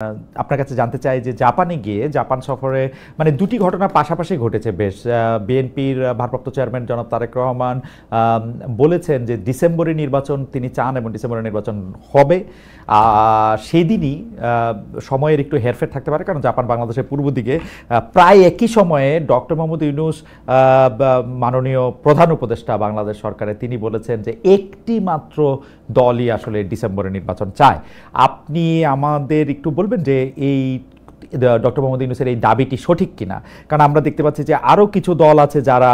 আপনার কাছে জানতে চাই যে জাপানে গিয়ে জাপান সফরে মানে দুটি ঘটনা পাশাপাশি ঘটেছে বেশ। বিএনপির ভারপ্রাপ্ত চেয়ারম্যান জনাব তারেক রহমান বলেছেন যে ডিসেম্বরে নির্বাচন তিনি চান এবং ডিসেম্বরে নির্বাচন হবে। সেদিনই সময়ের একটু হেরফের থাকতে পারে, কারণ জাপান বাংলাদেশের পূর্ব দিকে প্রায় একই সময়ে ডক্টর মোহাম্মদ ইউনূস মাননীয় প্রধান উপদেষ্টা বাংলাদেশ সরকারের তিনি বলেছেন যে একটি মাত্র দলই আসলে ডিসেম্বরে নির্বাচন চায়। আপনি আমাদের একটু বলবেন যে এই ডক্টর মোহাম্মদ ইউনূসের এই দাবিটি সঠিক কিনা? কারণ আমরা দেখতে পাচ্ছি যে আরও কিছু দল আছে যারা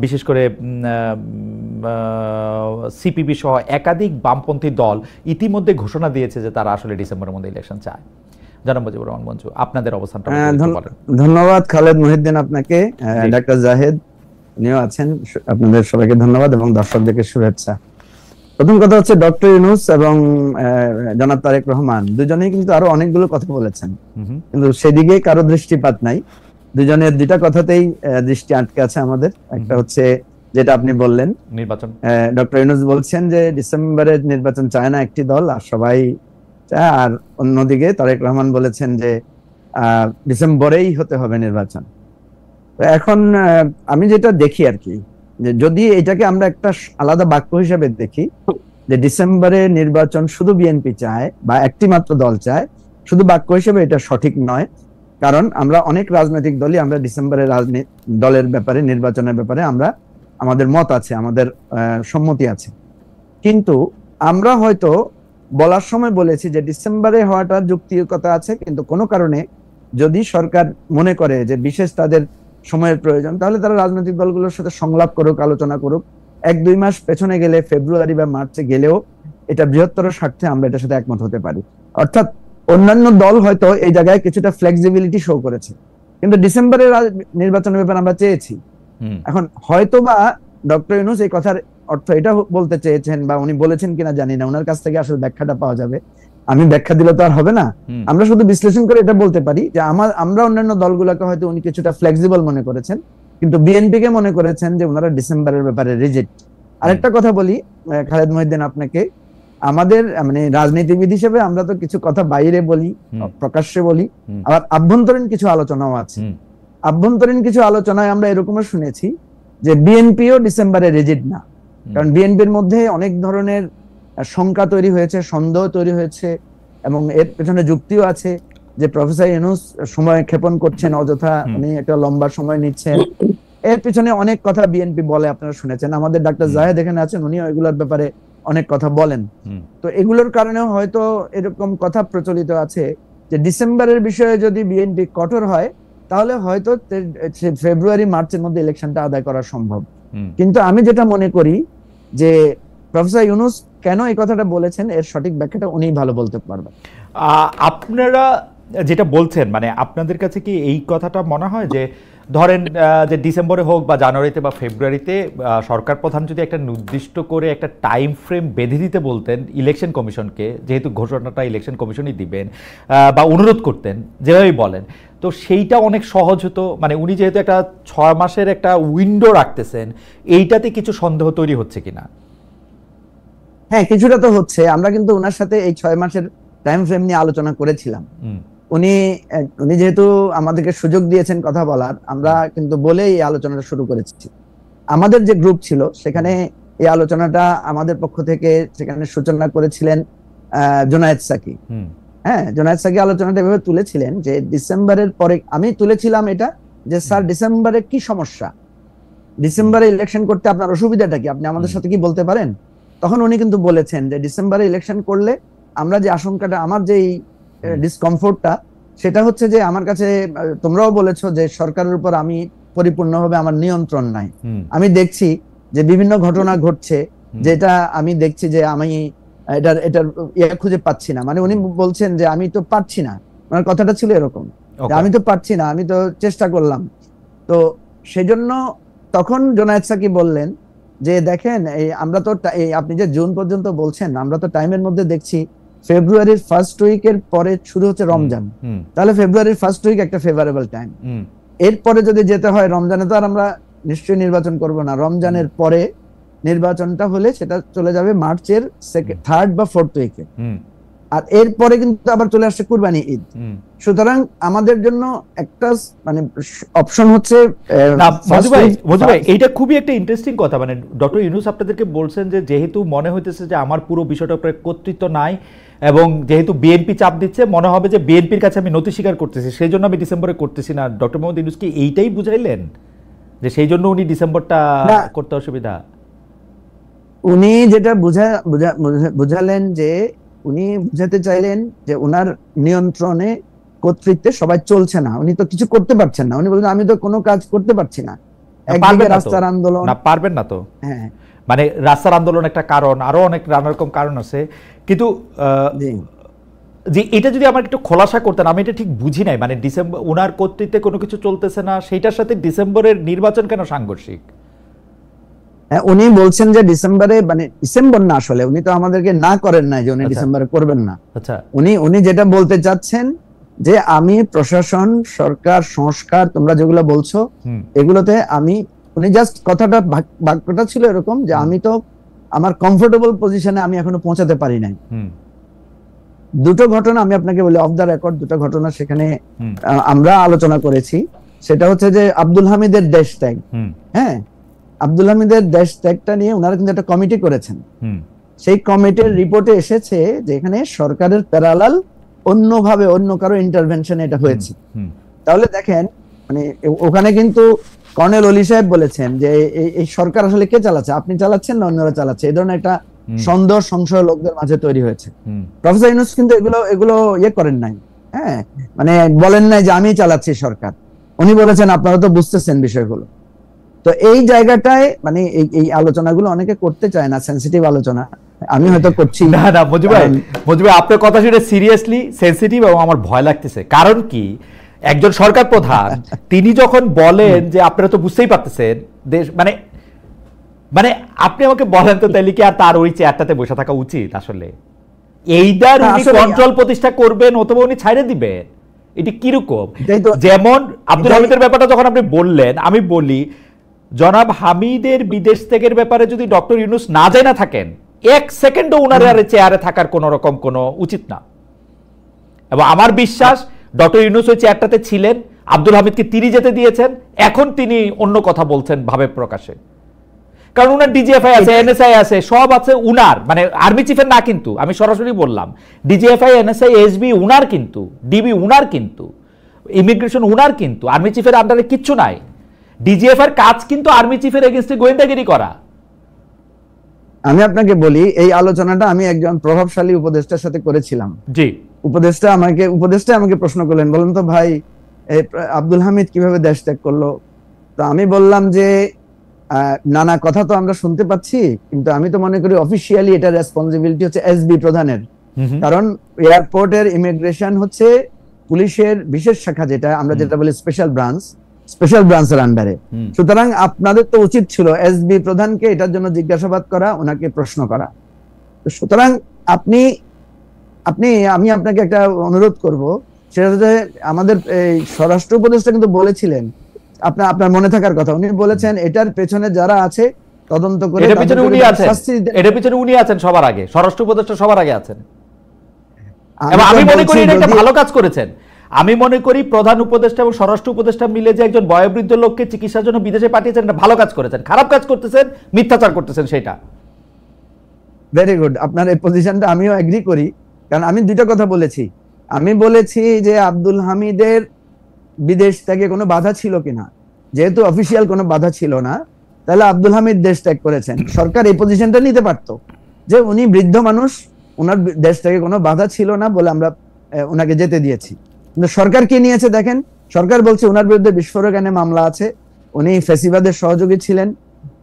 বিশেষ করে সিপিবি সহ একাধিক বামপন্থী দল ইতিমধ্যে ঘোষণা দিয়েছে যে তারা আসলে ডিসেম্বরের মধ্যে ইলেকশন চায়। জনাব মুজিবুর রহমান মঞ্জু, আপনাদের অবস্থানটা বলেন। ধন্যবাদ খালেদ মহিউদ্দিন আপনাকে, ডাক্তার জাহেদ উনিও আছেন, আপনাদের সবাইকে ধন্যবাদ এবং দর্শকদেরকে শুভেচ্ছা। প্রথম কথা হচ্ছে ডক্টর ইউনূস এবং জনাব তারেক রহমান দুজনেই কিন্তু আরো অনেকগুলো কথা বলেছেন, কিন্তু সেদিকে কারো দৃষ্টিপাত নাই। দুজনের দুইটা কথাতেই দৃষ্টি আটকে আছে আমাদের। একটা হচ্ছে যেটা আপনি বললেন নির্বাচন, ডক্টর ইউনূস বলছেন যে ডিসেম্বরে নির্বাচন চায় না একটি দল আর সবাই চায়, আর অন্যদিকে তারেক রহমান বলেছেন যে ডিসেম্বরেই হতে হবে নির্বাচন। এখন আমি যেটা দেখি আর কি, যে যদি এটাকে আমরা একটা আলাদা বাক্য হিসেবে দেখি যে ডিসেম্বরে নির্বাচন শুধু বিএনপি চায় বা একটি মাত্র দল চায়, শুধু বাক্য হিসেবে এটা সঠিক নয়। কারণ আমরা অনেক রাজনৈতিক দলই আমরা ডিসেম্বরের দলের ব্যাপারে, নির্বাচনের ব্যাপারে আমরা আমাদের মত আছে, আমাদের সম্মতি আছে। কিন্তু আমরা হয়তো বলার সময় বলেছি যে ডিসেম্বরে হওয়াটার যৌক্তিকতা আছে, কিন্তু কোনো কারণে যদি সরকার মনে করে যে বিশেষ তাদের সময়ের প্রয়োজন, তাহলে তারা রাজনৈতিক দলগুলোর সাথে সংলাপ করুক, আলোচনা করুক। 1-2 মাস পেছনে গেলে, ফেব্রুয়ারি বা মার্চে গেলেও এটা বৃহত্তর স্বার্থে আমরা এটার সাথে একমত হতে পারি। অর্থাৎ অন্যান্য দল হয়তো এই জায়গায় কিছুটা ফ্লেক্সিবিলিটি শো করেছে, কিন্তু ডিসেম্বরের নির্বাচনের ব্যাপারে আমরা চেয়েছি। এখন হয়তোবা ডক্টর ইউনূস এই কথার অর্থ এটা বলতে চেয়েছেন, বা উনি বলেছেন কিনা জানি না, ওনার কাছ থেকে আসলে ব্যাখ্যাটা পাওয়া যাবে। আমি ব্যাখ্যা দিলে তো আর হবে না, আমরা শুধু বিশ্লেষণ করে এটা বলতে পারি যে আমরা অন্যান্য দলগুলোকে হয়তো উনি কিছুটা ফ্লেক্সিবল মনে করেছেন, কিন্তু বিএনপি কে মনে করেছেন যে ওনারা ডিসেম্বরের ব্যাপারে রিজিড। আরেকটা কথা বলি খালেদ মহিউদ্দিন আপনাকে, আমাদের মানে রাজনীতিবিদ হিসেবে আমরা তো কিছু কথা বাইরে বলি, প্রকাশ্যে বলি, আবার আভ্যন্তরীণ কিছু আলোচনাও আছে। আভ্যন্তরীণ কিছু আলোচনায় আমরা এরকমও শুনেছি যে বিএনপিও ডিসেম্বরে রিজিড না, কারণ বিএনপির মধ্যে অনেক ধরনের শঙ্কা তৈরি হয়েছে, সন্দেহ তৈরি হয়েছে, এবং এর পেছনে যুক্তিও আছে যে প্রফেসর ইউনূস সময় ক্ষেপণ করছেন অযথা, উনি একটা লম্বা সময় নিচ্ছেন। এর পিছনে অনেক কথা বিএনপি বলে, আপনারা শুনেছেন। আমাদের ডাক্তার জাহেদ এখানে আছেন, উনিও এগুলোর ব্যাপারে অনেক কথা বলেন। তো এগুলোর কারণেও হয়তো এরকম কথা প্রচলিত আছে যে ডিসেম্বরের বিষয়ে যদি বিএনপি কঠোর হয়, তাহলে হয়তো ফেব্রুয়ারি মার্চের মধ্যে ইলেকশনটা আদায় করা সম্ভব। কিন্তু আমি যেটা মনে করি যে প্রফেসর ইউনূস কেন এই কথাটা বলেছেন, এর সঠিক ব্যাখ্যাটা উনিই ভালো বলতে পারবেন। আপনারা যেটা বলছেন, মানে আপনাদের কাছে কি এই কথাটা মনে হয় যে ধরেন যে ডিসেম্বরে হোক বা জানুয়ারিতে বা ফেব্রুয়ারিতে সরকার প্রধান যদি একটা নির্দিষ্ট করে একটা টাইম ফ্রেম বেঁধে দিতে বলতেন ইলেকশন কমিশনকে, যেহেতু ঘোষণাটা ইলেকশন কমিশনই দিবেন, বা অনুরোধ করতেন, যেভাবেই বলেন, তো সেইটা অনেক সহজ হতো। মানে উনি যেহেতু একটা 6 মাসের একটা উইন্ডো রাখতেছেন, এইটাতে কিছু সন্দেহ তৈরি হচ্ছে কিনা? হ্যাঁ, কিছুটা তো হচ্ছে। আমরা কিন্তু ওনার সাথে এই 6 মাসের টাইম ফ্রেম নিয়ে আলোচনা করেছিলাম। উনি যেহেতু আমাদেরকে সুযোগ দিয়েছেন কথা বলার, আমরা কিন্তু বলেই এই আলোচনাটা শুরু করেছি। আমাদের যে গ্রুপ ছিল সেখানে এই আলোচনাটা আমাদের পক্ষ থেকে সেখানে সূচনা করেছিলেন জুনায়েদ সাকি। হ্যাঁ, জুনায়েদ সাকি আলোচনাটা এভাবে তুলেছিলেন যে ডিসেম্বরের পরে, আমি তুলেছিলাম এটা যে স্যার ডিসেম্বরে কি সমস্যা, ডিসেম্বরে ইলেকশন করতে আপনার অসুবিধাটা কি, আপনি আমাদের সাথে কি বলতে পারেন? তখন উনি কিন্তু বলেছেন যে ডিসেম্বরে ইলেকশন করলে আমরা যে আশঙ্কাটা, আমার যে ডিসকমফোর্টটা, সেটা হচ্ছে যে আমার কাছে, তোমরাও বলেছো যে সরকারের উপর আমি পরিপূর্ণভাবে আমার নিয়ন্ত্রণ নাই। আমি দেখছি যে বিভিন্ন ঘটনা ঘটছে, যেটা আমি দেখছি যে আমি এটার খুঁজে পাচ্ছি না। মানে উনি বলছেন যে আমি তো পারছি না, আমার কথাটা ছিল এরকম, আমি তো পারছি না, আমি তো চেষ্টা করলাম। তো সেজন্য তখন জুনায়েদ সাকি বললেন যে দেখেন, আমরা তো আপনি যে জুন পর্যন্ত বলছেন, আমরা তো টাইমের মধ্যে দেখছি ফেব্রুয়ারির ফার্স্ট উইকের পরে শুরু হচ্ছে রমজান, তাহলে ফেব্রুয়ারির ফার্স্ট উইক একটা ফেভারেবল টাইম। এরপরে যদি যেতে হয় রমজানে, তো আর আমরা নিশ্চয়ই নির্বাচন করব না। রমজানের পরে নির্বাচনটা হলে সেটা চলে যাবে মার্চের 3rd বা 4th উইকে। আর এরপরে কিন্তু আবার চলে আসছে কুরবানি ঈদ। সুতরাং আমাদের জন্য একটা মানে অপশন হচ্ছে মজু ভাই এইটা খুবই একটা ইন্টারেস্টিং কথা। মানে ডক্টর ইউনূস আপনাদেরকে বলছেন যে যেহেতু মনে হইতেছে যে আমার পুরো বিষয়টার উপরে কর্তৃত্ব নাই এবং যেহেতু বিএনপি চাপ দিচ্ছে, মনে হবে যে বিএনপির কাছে আমি নথি স্বীকার করতেছি, সেই জন্য আমি ডিসেম্বরে করতেছি না। ডক্টর মোহাম্মদ ইউনূস কি এইটাই বুঝাইলেন যে সেই জন্য উনি ডিসেম্বরটা করতে অসুবিধা? উনি যেটা বুঝালেন যে উনি বুঝাতে চাইলেন যে ওনার নিয়ন্ত্রণে কর্তৃত্বে সবাই চলছে না, উনি তো কিছু করতে পারছেন না। উনি বললেন আমি তো কোনো কাজ করতে পারছি না, একদিকে রাস্তার আন্দোলন। না পারবেন না তো, হ্যাঁ মানে রাস্তার আন্দোলন একটা কারণ, আরো অনেক নানা রকম কারণ আছে, কিন্তু যে এটা যদি আমার একটু খোলাসা করতেন, আমি এটা ঠিক বুঝি নাই। মানে ডিসেম্বর ওনার কর্তৃত্বে কোনো কিছু চলতেছে না, সেইটার সাথে ডিসেম্বরের নির্বাচন কেন সাংঘর্ষিক? উনি বলছেন যে ডিসেম্বরে, মানে ডিসেম্বর না, আসলে উনি তো আমাদেরকে না করেন না যে উনি ডিসেম্বরে করবেন না। আচ্ছা, উনি যেটা বলতে চাচ্ছেন যে আমি প্রশাসন, সরকার, সংস্কার তোমরা যেগুলো বলছো এগুলোতে আমি, উনি জাস্ট কথাটা বাক্যটা ছিল এরকম যে আমি তো আমার কমফোর্টেবল পজিশনে আমি এখনো পৌঁছাতে পারি নাই। দুটো ঘটনা আমি আপনাকে বলি, অফ দ্য রেকর্ড দুটো ঘটনা সেখানে আমরা আলোচনা করেছি। সেটা হচ্ছে যে আব্দুল হামিদের দেশ ত্যাগ। হ্যাঁ, আব্দুল হামিদের দেশ ত্যাগটা নিয়ে ওনারা কিন্তু একটা কমিটি করেছেন। সেই কমিটির রিপোর্টে এসেছে যে এখানে সরকারের প্যারালাল অন্যভাবে অন্য কারো ইন্টারভেনশন এটা হয়েছে। তাহলে দেখেন, মানে ওখানে কিন্তু কর্নেল অলি সাহেব বলেছেন যে এই সরকার আসলে কে চালাচ্ছে, আপনি চালাচ্ছেন না অন্যরা চালাচ্ছে, এই ধরনের একটা সন্দেহ সংশয় লোকদের মাঝে তৈরি হয়েছে। প্রফেসর ইউনূস কিন্তু এগুলো ইয়ে করেন নাই, হ্যাঁ, মানে বলেন নাই যে আমি চালাচ্ছি সরকার। উনি বলেছেন আপনারা তো বুঝতেছেন বিষয়গুলো। তো এই জায়গাটায় মানে এই আলোচনাগুলো অনেকে করতে চায় না, সেনসিটিভ আলোচনা, আমি হয়তো করছি না। মজু ভাই আপনার কথা শুনে সিরিয়াসলি সেনসিটিভ এবং আমার ভয় লাগতেছে। কারণ কি, একজন সরকার প্রধান তিনি যখন বলেন যে আপনারা তো বুঝতেই পারতেছেন দেশ, মানে মানে আপনি আমাকে বলেন তো তাহলে কি আর তার ওই চেয়ারটাতে বসে থাকা উচিত? আসলে এইটার উনি কন্ট্রোল প্রতিষ্ঠা করবেন অথবা উনি ছাইড়ে দিবেন, এটি কিরকম? যেমন আব্দুল হামিদের ব্যাপারটা যখন আপনি বললেন, আমি বলি জনাব হামিদের বিদেশ ত্যাগের ব্যাপারে যদি ডক্টর ইউনূস না জানা থাকেন, এক সেকেন্ডও উনার চেয়ারে থাকার কোন রকম কোনো উচিত না। এবং আমার বিশ্বাস ডক্টর ইউনূস ওই চেয়ারটাতে ছিলেন, আব্দুল হামিদকে তিনি যেতে দিয়েছেন, এখন তিনি অন্য কথা বলছেন ভাবে প্রকাশে। কারণ উনার ডিজিএফআই আছে, এনএসআই আছে, সব আছে উনার, মানে আর্মি চিফের না, কিন্তু আমি সরাসরি বললাম ডিজিএফআই, এনএসআই, এসবি উনার, কিন্তু ডিবি উনার, কিন্তু ইমিগ্রেশন উনার, কিন্তু আর্মি চিফের আন্ডারে কিচ্ছু নাই। ডিজিএফ এর কাজ কিন্তু আর্মি চিফের এগেইনস্টে গোয়েন্দাগিরি করা। আমি আপনাকে বলি, এই আলোচনাটা আমি একজন প্রভাবশালী উপদেষ্টার সাথে করেছিলাম। জি, উপদেষ্টা আমাকে প্রশ্ন করলেন, বলেন তো ভাই আব্দুল হামিদ কিভাবে দেশ ত্যাগ করলো? তো আমি বললাম যে নানা কথা তো আমরা শুনতে পাচ্ছি, কিন্তু আমি তো মনে করি অফিসিয়ালি এটা রেসপন্সিবিলিটি হচ্ছে এসবি প্রধানের। কারণ এয়ারপোর্টের ইমিগ্রেশন হচ্ছে পুলিশের বিশেষ শাখা, যেটা আমরা যেটা বলি স্পেশাল ব্রাঞ্চের আন্ডারে। সুতরাং আপনাদের তো উচিত ছিল এসবি প্রধানকে এটার জন্য জিজ্ঞাসাবাদ করা, ওনাকে প্রশ্ন করা। সুতরাং আমি আপনাকে একটা অনুরোধ করব, সেটা হচ্ছে আমাদের এই স্বরাষ্ট্র উপদেষ্টা কিন্তু বলেছিলেন, আপনার মনে থাকার কথা, উনি বলেছেন এটার পেছনে যারা আছে তদন্ত করে, এটার পেছনে উনি আছেন সবার আগে, স্বরাষ্ট্র উপদেষ্টা সবার আগে আছেন। এবং আমি মনে করি এটা একটা ভালো কাজ করেছেন। আমি মনে করি প্রধান উপদেষ্টা এবং স্বরাষ্ট্র উপদেষ্টা মিলে যে একজন বয়োবৃদ্ধ লোককে চিকিৎসার জন্য বিদেশে পাঠিয়েছেন, এটা ভালো কাজ করেছেন। খারাপ কাজ করতেছেন, মিথ্যাচার করতেছেন, সেটা ভেরি গুড। আপনার এই পজিশনটা আমিও এগ্রি করি, কারণ আমি দুইটা কথা বলেছি। আমি বলেছি যে আব্দুল হামিদের বিদেশ ত্যাগে কোনো বাধা ছিল কিনা, যেহেতু অফিসিয়াল কোনো বাধা ছিল না, তাহলে আব্দুল হামিদ দেশ ত্যাগ করেছেন। সরকার এই পজিশনটা নিতে পারতো যে উনি বৃদ্ধ মানুষ, ওনার দেশ ত্যাগে কোনো বাধা ছিল না বলে আমরা ওনাকে যেতে দিয়েছি। কিন্তু সরকার কি নিয়েছে দেখেন, সরকার বলছে ওনার বিরুদ্ধে বিস্ফোরক এনে মামলা আছে, উনি ফ্যাসিবাদের সহযোগী ছিলেন,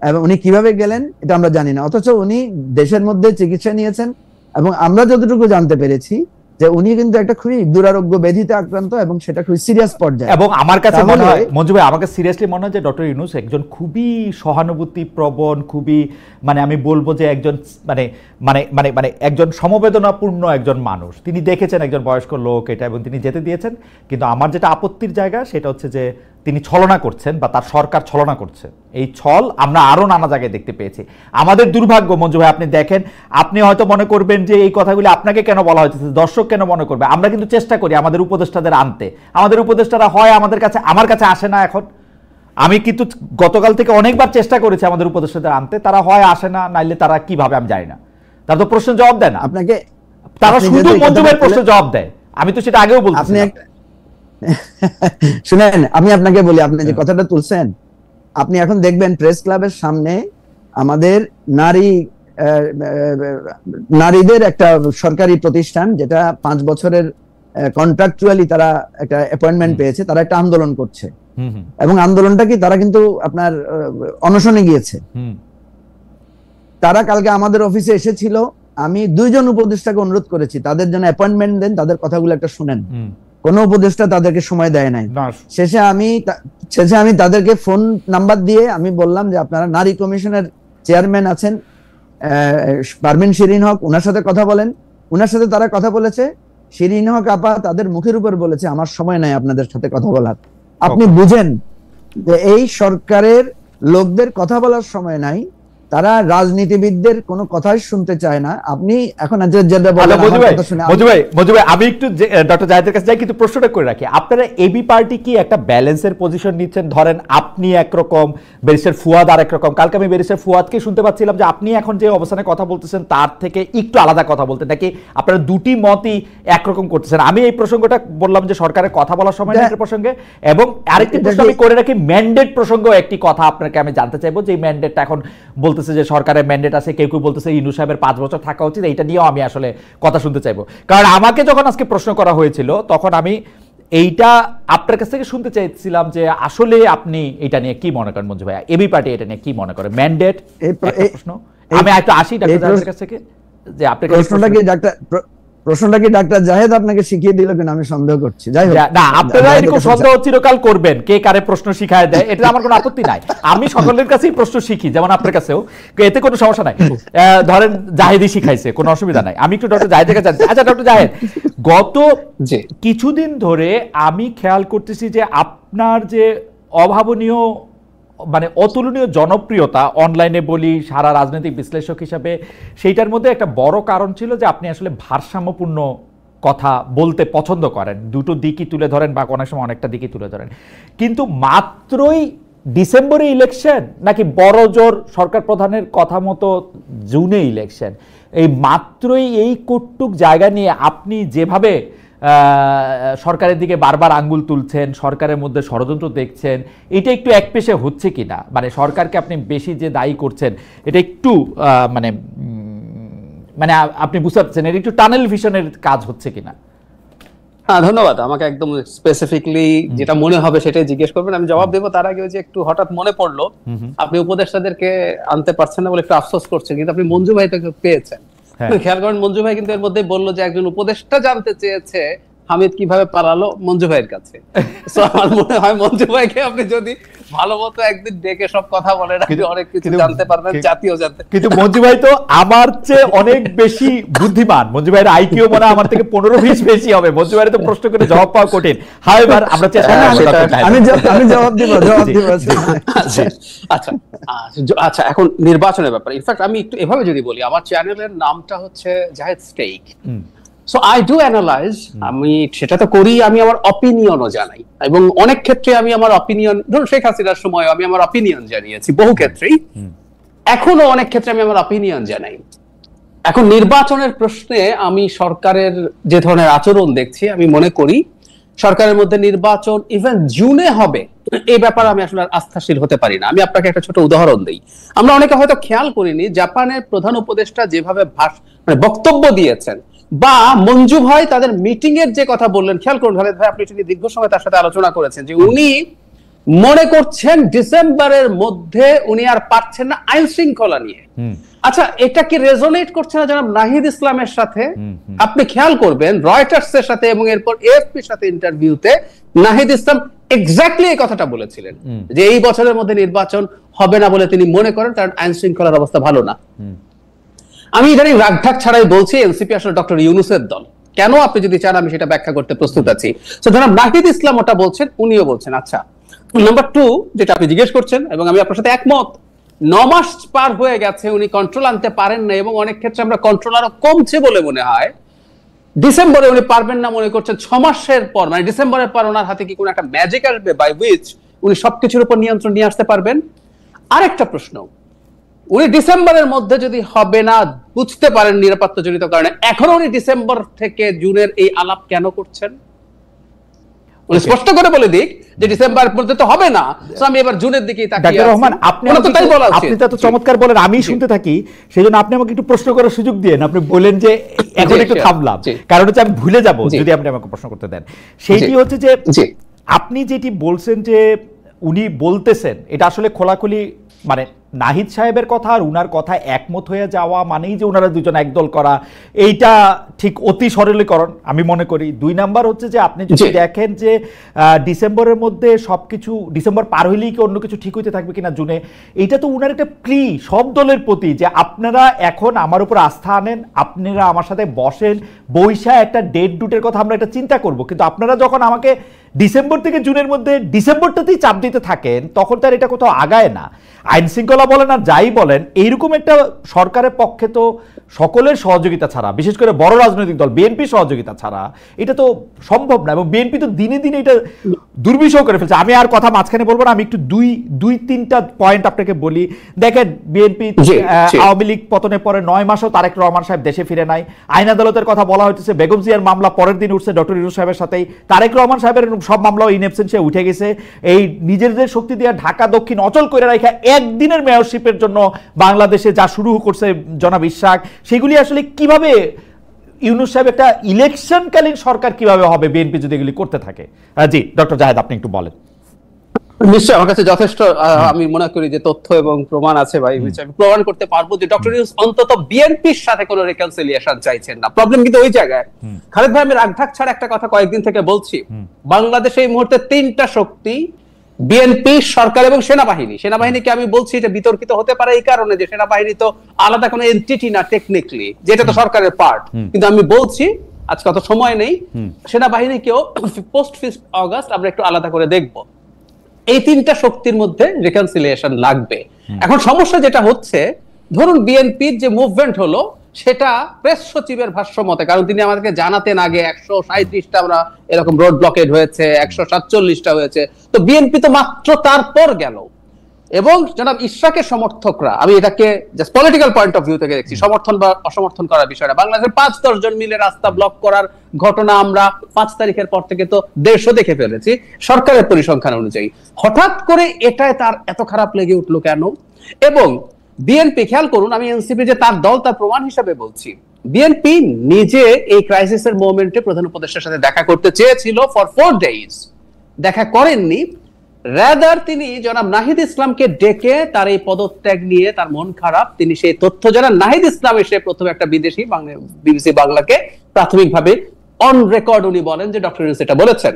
এবং উনি কিভাবে গেলেন এটা আমরা জানি না, অথচ উনি দেশের মধ্যে চিকিৎসা নিয়েছেন। এবং আমরা যতটুকু জানতে পেরেছি যে উনি কিন্তু একটা খুবই দুরারোগ্য ব্যাধিতে আক্রান্ত, এবং সেটা খুবই সিরিয়াস পর্যায়ে। এবং আমার কাছে মনে হয় মঞ্জু ভাই, আমাকে সিরিয়াসলি মনে হয় যে ডক্টর ইউনূস একজন খুবই সহানুভূতি প্রবণ, খুবই মানে আমি বলবো যে একজন মানে মানে মানে মানে একজন সমবেদনাপূর্ণ একজন মানুষ। তিনি দেখেছেন একজন বয়স্ক লোক এটা, এবং তিনি যেতে দিয়েছেন। কিন্তু আমার যেটা আপত্তির জায়গা সেটা হচ্ছে যে তিনি ছলনা করছেন বা তার সরকার ছলনা করছে। এই ছল আমরা আরো নানা জায়গায় দেখতে পেয়েছি। আমাদের দুর্ভাগ্য মঞ্জু ভাই, আপনি দেখেন, আপনি হয়তো মনে করবেন যে এই কথাগুলি আপনাকে কেন বলা হয়েছে, দর্শক কেন মনে করবে। আমরা কিন্তু চেষ্টা করি আমাদের উপদেষ্টাদের আনতে, আমাদের উপদেষ্টারা হয় আমাদের কাছে, আমার কাছে আসে না। এখন আমি কিন্তু গতকাল থেকে অনেকবার চেষ্টা করেছি আমাদের উপদেষ্টাদের আনতে, তারা হয় আসে না, নাইলে তারা কিভাবে আমি জানি না, তারা তো প্রশ্নের জবাব দেয় না। আপনাকে তারা শুধু মঞ্জু ভাইয়ের প্রশ্নের জবাব দেয়। আমি তো সেটা আগেও বলছি। শুনেন, আমি আপনাকে বলি, আপনি যে কথাটা তুলছেন, আপনি এখন দেখবেন প্রেস ক্লাবের সামনে আমাদের নারীদের একটা সরকারি প্রতিষ্ঠান, যেটা 5 বছরের কন্ট্রাকচুয়ালি তারা একটা অ্যাপয়েন্টমেন্ট পেয়েছে, তারা একটা আন্দোলন করছে। এবং আন্দোলনটা কি, তারা কিন্তু আপনার অনশনে গিয়েছে। তারা কালকে আমাদের অফিসে এসেছিল। আমি 2 জন উপদেষ্টাকে অনুরোধ করেছি তাদের জন্য অ্যাপয়েন্টমেন্ট দেন, তাদের কথাগুলো একটা শুনেন। কোন উপদেষ্টা তাদেরকে সময় দেয় নাই। শেষে আমি তাদেরকে ফোন নাম্বার দিয়ে আমি বললাম যে আপনারা নারী কমিশনের চেয়ারম্যান আছেন পারভিন শিরিন হক, ওনার সাথে কথা বলেন। ওনার সাথে তারা কথা বলেছে। শিরিন হক আপা তাদের মুখের উপর বলেছে আমার সময় নাই আপনাদের সাথে কথা বলার। আপনি বুঝেন যে এই সরকারের লোকদের কথা বলার সময় নাই, তারা রাজনীতিবিদদের কোনো কথাই শুনতে চায় না। আপনি এখন আমি একটু ডক্টর জাহিদের কাছে যাই, কিন্তু প্রশ্নটা করে রাখি, আপনারা এবি পার্টি কি একটা ব্যালেন্সের পজিশন নিচ্ছেন? ধরেন আপনি একরকম, ব্যারিস্টার ফুয়াদ আর একরকম। কালকে আমি ব্যারিস্টার ফুয়াদকে শুনতে পাচ্ছিলাম যে আপনি এখন যে অবস্থানে কথা বলতেছেন তার থেকে একটু আলাদা কথা বলতেন, নাকি আপনারা দুটি মতই একরকম করতেছেন? আমি এই প্রসঙ্গটা বললাম যে সরকারের কথা বলার সময় একটা প্রসঙ্গে, এবং আরেকটি প্রশ্ন আমি করে রাখি, ম্যান্ডেট প্রসঙ্গ একটি কথা আপনাকে আমি জানতে চাইবো, যে ম্যান্ডেটটা এখন বলতেছে যে সরকারের ম্যান্ডেট আছে, কেউ কেউ বলতেছে ইনু সাহেবের 5 বছর থাকা উচিত। এইটা নিয়েও আমি আসলে কথা শুনতে চাইবো, কারণ আমাকে যখন আজকে প্রশ্ন করা হয়েছিল তখন আমি এইটা আপনার কাছ থেকে শুনতে চাইছিলাম যে আসলে আপনি এটা নিয়ে কি মনে করেন মঞ্জু ভাই, এবি পার্টি এটা নিয়ে কি মনে করে? ম্যান্ডেট প্রশ্ন। আমি একটু আসি ডাক্তার কাছ থেকে, যে আপনার প্রশ্নটা কি ডাক্তার জাহেদ আপনাকে শিখিয়ে দিল কিনা আমি সন্দেহ করছি। যাই হোক, না, আপনারা এরকম সন্দেহ চিরকাল করবেন, কে কারে প্রশ্ন শিখায় দেয়, এটা আমার কোনো আপত্তি নাই। আমি সকলের কাছেই প্রশ্ন শিখি, যেমন আপনার কাছেও, এতে কোনো সমস্যা নাই। ধরেন জাহেদই শিখাইছে, কোনো অসুবিধা নাই। আমি একটু ডক্টর জাহেদের কাছে জানছি। আচ্ছা ডক্টর জাহেদ, গত কিছুদিন ধরে আমি খেয়াল করতেছি যে আপনার যে অভাবনীয়, মানে অতুলনীয় জনপ্রিয়তা, অনলাইনে বলি, সারা রাজনৈতিক বিশ্লেষক হিসাবে, সেইটার মধ্যে একটা বড় কারণ ছিল যে আপনি আসলে ভারসাম্যপূর্ণ কথা বলতে পছন্দ করেন, দুটো দিকই তুলে ধরেন বা অনেক সময় অনেকটা দিকই তুলে ধরেন। কিন্তু মাত্রই ডিসেম্বরে ইলেকশন, নাকি বড় জোর সরকার প্রধানের কথা মতো জুনে ইলেকশন, এই মাত্রই এই কটুক জায়গা নিয়ে আপনি যেভাবে সরকারের দিকে বারবার আঙ্গুল তুলছেন, সরকারের মধ্যে ষড়যন্ত্র দেখছেন, এটা একটু একপেশে হচ্ছে কিনা? মানে সরকারকে আপনি বেশি যে দায়ী করছেন, এটা একটু মানে মানে আপনি বুঝতে পারছেন, এটা একটু টানেল ভিশনের কাজ হচ্ছে কিনা? হ্যাঁ, ধন্যবাদ। আমাকে একদম স্পেসিফিকলি যেটা মনে হবে সেটাই জিজ্ঞেস করবেন, আমি জবাব দেবো। তার আগে যে একটু হঠাৎ মনে পড়লো, আপনি উপদেষ্টাদেরকে আনতে পারছেন না বলে একটু আফসোস করছেন, কিন্তু আপনি মঞ্জু ভাই থেকে পেয়েছেন। খেয়াল করেন, মঞ্জু ভাই কিন্তু এর মধ্যে বললো যে একজন উপদেষ্টা জানতে চেয়েছে হামিদ কিভাবে পালালো মঞ্জু ভাইয়ের কাছে। আমার মনে হয় মঞ্জু ভাইকে আপনি যদি ভালো মতো একদিন ডেকে সব কথা বলেন, আপনি অনেক কিছু জানতে পারবেন, জাতীয় জানতে। কিন্তু মঞ্জু ভাই তো আমার চেয়ে অনেক বেশি বুদ্ধিমান। মঞ্জু ভাইয়ের আইকিউ মনে আমার থেকে 15-20 বেশি হবে। মঞ্জু ভাইয়ের তো প্রশ্ন করে জবাব পাওয়া কঠিন। হাউএভার আমরা চেষ্টা আমি জবাব দিব। আচ্ছা, এখন নির্বাচনের ব্যাপারে ইনফ্যাক্ট আমি একটু এভাবে যদি বলি, আমার চ্যানেলের নামটা হচ্ছে Jahed Stake. So I do analyse, আমি সেটা তো করি, আমি আমার অপিনিয়নও জানাই, এবং অনেক ক্ষেত্রে আমি আমার অপিনিয়ন, ধরুন শেখ হাসিনার সময় আমি আমার অপিনিয়ন জানিয়েছি বহু ক্ষেত্রেই, এখনো অনেক ক্ষেত্রে আমি আমার অপিনিয়ন জানাই। এখন নির্বাচনের প্রশ্নে আমি সরকারের যে ধরনের আচরণ দেখছি, আমি মনে করি সরকারের মধ্যে নির্বাচন ইভেন জুনে হবে, এই ব্যাপারে আমি আসলে আস্থাশীল হতে পারি না। আমি আপনাকে একটা ছোট উদাহরণ দিই। আমরা অনেকে হয়তো খেয়াল করিনি, জাপানের প্রধান উপদেষ্টা যেভাবে বক্তব্য দিয়েছেন, বা মঞ্জু ভাই তাদের মিটিং এর যে কথা বললেন, খেয়াল করুন খালেদ ভাই, আপনি দীর্ঘ সময় তার সাথে আলোচনা করেছেন যে উনি মনে করছেন ডিসেম্বরের মধ্যে উনি আর পারছেন না আইন শৃঙ্খলা নিয়ে। আচ্ছা, এটা কি রেজোনেট করছে না জনাব নাহিদ ইসলামের সাথে? আপনি খেয়াল করবেন রয়টার্স এর সাথে এবং এরপর এএফপির সাথে ইন্টারভিউতে নাহিদ ইসলাম এক্স্যাক্টলি এই কথাটা বলেছিলেন যে এই বছরের মধ্যে নির্বাচন হবে না বলে তিনি মনে করেন, কারণ আইন শৃঙ্খলার অবস্থা ভালো না। আমি ইদানিং রাগঢাক ছাড়াই বলছি, এনসিপি আসলে ডক্টর ইউনূসের দল। কেন, আপনি যদি চান আমি সেটা ব্যাখ্যা করতে প্রস্তুত আছি। তো জনাব নাহিদ ইসলাম ওটা বলছেন, উনিও বলছেন। আচ্ছা, নাম্বার 2 যেটা আপনি জিজ্ঞেস করছেন এবং আমি আপনার সাথে একমত, 9 মাস পার হয়ে গেছে, উনি কন্ট্রোল আনতে পারেন না এবং অনেক ক্ষেত্রে আমরা কন্ট্রোল আরো কমছে বলে মনে হয়। ডিসেম্বরে উনি পারবেন না মনে করছেন, 6 মাসের পর মানে ডিসেম্বরের পর ওনার হাতে কি কোনো একটা ম্যাজিক আসবে বাই উইচ উনি সবকিছুর উপর নিয়ন্ত্রণ নিয়ে আসতে পারবেন? আরেকটা প্রশ্ন, উনি ডিসেম্বরের মধ্যে যদি হবে না বুঝতে পারেন নিরাপত্তা জনিত কারণে, এখন উনি ডিসেম্বর থেকে জুনের এই আলাপ কেন করছেন? উনি স্পষ্ট করে বলে দিক যে ডিসেম্বরের মধ্যে তো হবে না, তো আমি এবার জুনের দিকেই তাকিয়ে আছি। ডাক্তার রহমান, আপনি তো চমৎকার বলেন, আমি শুনতে থাকি, সেজন্য আপনি আমাকে একটু প্রশ্ন করার সুযোগ দিয়েন। আপনি বলেন যে এখন একটু থামলাম, কারণ হচ্ছে আমি ভুলে যাব যদি আপনি আমাকে প্রশ্ন করতে দেন। সেইটি হচ্ছে যে আপনি যেটি বলছেন যে উনি বলতেছেন, এটা আসলে খোলাখুলি মানে নাহিদ সাহেবের কথা আর উনার কথা একমত হয়ে যাওয়া মানেই যে ওনারা দুজন একদল করা, এইটা ঠিক অতি সরলীকরণ আমি মনে করি। 2 নাম্বার হচ্ছে যে আপনি যদি দেখেন যে ডিসেম্বরের মধ্যে সবকিছু, ডিসেম্বর পার হইলেই কি অন্য কিছু ঠিক হইতে থাকবে কিনা জুনে, এইটা তো উনার একটা প্লি সব দলের প্রতি যে আপনারা এখন আমার উপর আস্থা আনেন, আপনারা আমার সাথে বসেন, বৈশা একটা ডেট ডুটের কথা আমরা একটা চিন্তা করব। কিন্তু আপনারা যখন আমাকে ডিসেম্বর থেকে জুনের মধ্যে ডিসেম্বরটাতেই চাপ দিতে থাকেন, তখন তার এটা কোথাও আগায় না। আইন শৃঙ্খলা বলেন আর যাই বলেন, এইরকম একটা সরকারের পক্ষে তো সকলের সহযোগিতা ছাড়া, বিশেষ করে বড় রাজনৈতিক দল বিএনপির সহযোগিতা ছাড়া এটা তো সম্ভব না। এবং বিএনপি তো দিনে দিনে এটা দুর্বিষহ করে ফেলছে। আমি আর কথা মাঝখানে বলবো না, আমি একটু দুই তিনটা পয়েন্ট আপনাকে বলি। দেখেন, বিএনপি আওয়ামী লীগ পতনের পরে 9 মাসও তারেক রহমান সাহেব দেশে ফিরে নাই। আইন আদালতের কথা বলা হচ্ছে, বেগম জিয়ার মামলা পরের দিন উঠছে ডক্টর ইউনূস সাহেবের সাথেই, তারেক রহমান সাহেবের সব মামলাও ইন অ্যাবসেন্সে উঠে গেছে। এই নিজেদের শক্তি দিয়ে ঢাকা দক্ষিণ অচল করে রাখা একদিনের মেয়রশিপের জন্য বাংলাদেশে যা শুরু করছে জনাব ইশরাক, সেগুলি আসলে কিভাবে ইউনূস সাহেব একটা ইলেকশনকালীন সরকার কিভাবে হবে বিএনপি যদি এগুলি করতে থাকে? জি ডক্টর জাহেদ, আপনি একটু বলেন। নিশ্চয়ই আমার কাছে যথেষ্ট আমি মনে করি যে তথ্য এবং প্রমাণ আছে ভাই, আমি প্রমাণ করতে পারবো যে ডক্টর ইউনূস অন্তত বিএনপির সাথে কোনো রিকনসিলিয়েশন চাইছেন না। প্রবলেম কিন্তু ওই জায়গায়। খালেদ ভাই, আমি রাগঢাক ছাড়া একটা কথা কয়েকদিন থেকে বলছি, বাংলাদেশে এই মুহূর্তে 3টা শক্তি, বিএনপি, সরকার এবং সেনাবাহিনী। সেনাবাহিনীকে আমি বলছি এটা বিতর্কিত হতে পারে এই কারণে যে সেনাবাহিনী তো আলাদা কোনো এন্টিটি না টেকনিক্যালি, যেটা তো সরকারের পার্ট। কিন্তু আমি বলছি আজকে অত সময় নেই, সেনাবাহিনীকেও পোস্ট 5 অগস্ট আমরা একটু আলাদা করে দেখব। এই 3টা শক্তির মধ্যে রিকনসিলিয়েশন লাগবে। এখন সমস্যা যেটা হচ্ছে, ধরুন বিএনপির যে মুভমেন্ট হলো সেটা প্রেস সচিবের ভাষ্য মতে, কারণ তিনি আমাদেরকে জানাতেন আগে 137টা আমরা এরকম রোড ব্লকেড হয়েছে, 147টা হয়েছে, তো বিএনপি তো মাত্র তারপর গেল। এবং জনাব ইশরাকের সমর্থকরা, আমি এটাকে just political point of view থেকে দেখছি, সমর্থন বা অসমর্থন করার বিষয়টা, বাংলাদেশের 5-10 জন মিলে রাস্তা ব্লক করার ঘটনা আমরা 5 তারিখের পর থেকে তো 150 দেখে ফেলেছি সরকারের পরিসংখ্যান অনুযায়ী। হঠাৎ করে এটায় তার এত খারাপ লেগে উঠলো কেন? এবং বিএনপি, খেয়াল করুন, আমি এনসিপি যে তার দল তার প্রমাণ হিসাবে বলছি, বিএনপি নিজে এই ক্রাইসিসের মোমেন্টে প্রধান উপদেষ্টার সাথে দেখা করতে চেয়েছিল ফর 4 ডেজ, দেখা করেননি। রাদার তিনি জনাব নাহিদ ইসলামকে ডেকে তার এই পদত্যাগ নিয়ে তার মন খারাপ, তিনি সেই তথ্য জানান। নাহিদ ইসলাম এসে প্রথমে একটা বিদেশি বিবিসি বাংলাকে প্রাথমিকভাবে অন রেকর্ড উনি বলেন যে ডক্টর ইউনূস এটা বলেছেন।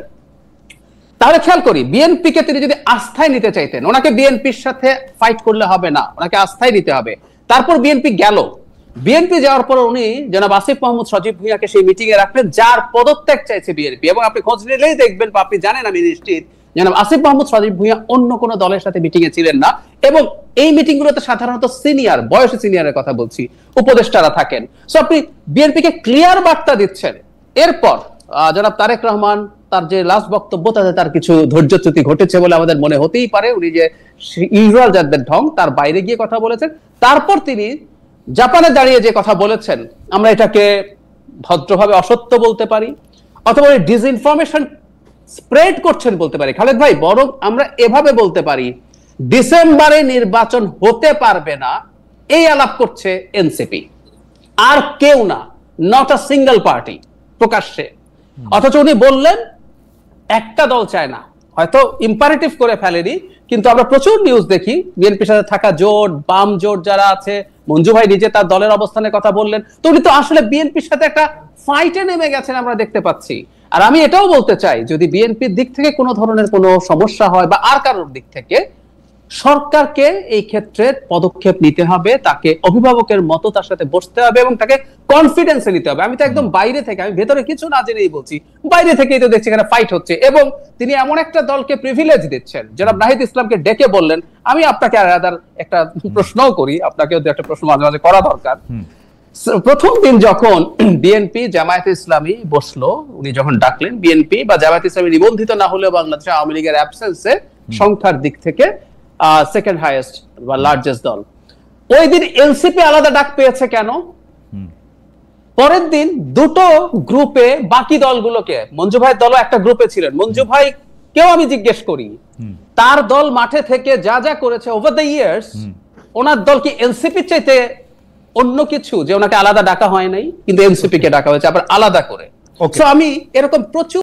তাহলে খেয়াল করি, বিএনপি কে তিনি যদি আস্থায় নিতে চাইতেন, ওনাকে বিএনপির সাথে ফাইট করলে হবে না, ওনাকে আস্থায় নিতে হবে। তারপর বিএনপি গেল, বিএনপি যাওয়ার পর উনি জনাব আসিফ মাহমুদ সজীব ভুঁইয়াকে সেই মিটিং এ রাখলেন যার পদত্যাগ চাইছে বিএনপি। এবং আপনি খোঁজ নিলেই দেখবেন, বা আপনি জানেন আমি নিশ্চিত, জনাব আসিফ মাহমুদ সজীব ভুঁইয়া অন্য কোনো দলের সাথে মিটিং এ ছিলেন না। এবং এই মিটিং গুলোতে সাধারণত সিনিয়র, বয়সে সিনিয়রের কথা বলছি, উপদেষ্টারা থাকেন। সো আপনি বিএনপি কে ক্লিয়ার বার্তা দিচ্ছেন। এরপর জনাব তারেক রহমান তার যে লাস্ট বক্তব্য, তাতে তার কিছু ধৈর্যচ্যুতি ঘটেছে বলে আমাদের মনে হতেই পারে। উনি যে ইউজুয়াল যাদের ঢং তার বাইরে গিয়ে কথা বলেছেন। তারপর তিনি জাপানে দাঁড়িয়ে যে কথা বলেছেন, আমরা এটাকে ভদ্রভাবে অসত্য বলতে পারি, অথবা ডিসইনফরমেশন স্প্রেড করছেন বলতে পারি। খালেদ ভাই, বরং আমরা এভাবে বলতে পারি, ডিসেম্বরে নির্বাচন হতে পারবে না এই আলাপ করছে এনসিপি, আর কেউ না, নট আ সিঙ্গেল পার্টি প্রকাশ্যে। অথচ উনি বললেন একটা দল চায় না, হয়তো ইম্পারেটিভ করে ফেলেনি, কিন্তু আমরা প্রচুর নিউজ দেখি বিএনপির সাথে থাকা জোট, বাম জোট যারা আছে, মঞ্জু ভাই নিজে তার দলের অবস্থানের কথা বললেন, তো উনি তো আসলে বিএনপির সাথে একটা ফাইটে নেমে গেছেন, আমরা দেখতে পাচ্ছি। আর আমি এটাও বলতে চাই, যদি বিএনপির দিক থেকে কোনো ধরনের কোনো সমস্যা হয় বা আর কারোর দিক থেকে, সরকারকে এই ক্ষেত্রে পদক্ষেপ নিতে হবে, তাকে অভিভাবকের মতো তার সাথে বসতে হবে এবং তাকে কনফিডেন্সে নিতে হবে। আমি তো একদম বাইরে থেকে, আমি ভেতরে কিছু না জেনেই বলছি, বাইরে থেকেই তো দেখছি এখানে ফাইট হচ্ছে এবং তিনি এমন একটা দলকে প্রিভিলেজ দিচ্ছেন। জনাব নাহিদ ইসলামকে ডেকে বললেন, আমি আপনাকে আলাদা একটা প্রশ্নও করি, আপনাকেও একটা প্রশ্ন মাঝে মাঝে করা দরকার। প্রথম দিন যখন বিএনপি জামায়াত ইসলামী বসলো, উনি যখন ডাকলেন, বিএনপি বা জামায়াত ইসলামী নিবন্ধিত না হলেও বাংলাদেশে আওয়ামী লীগের অ্যাবসেন্সে সংখ্যার দিক থেকে সেকেন্ড হাইয়েস্ট বা লার্জেস্ট দল, ওই দিন এনসিপি আলাদা ডাক পেয়েছে কেন? পরের দিন দুটো গ্রুপে বাকি দলগুলোকে, মঞ্জু ভাইয়ের দলও একটা গ্রুপে ছিলেন, মঞ্জু ভাই কেউ আমি জিজ্ঞেস করি তার দল মাঠে থেকে যা যা করেছে ওভার দ্য ইয়ার্স, ওনার দল কি এনসিপি চাইতে অন্য কিছু যে ওনাকে আলাদা ডাকা হয় নাই, কিন্তু এনসিপি কে ডাকা হয়েছে আবার আলাদা করে। আমি এরকম প্রচুর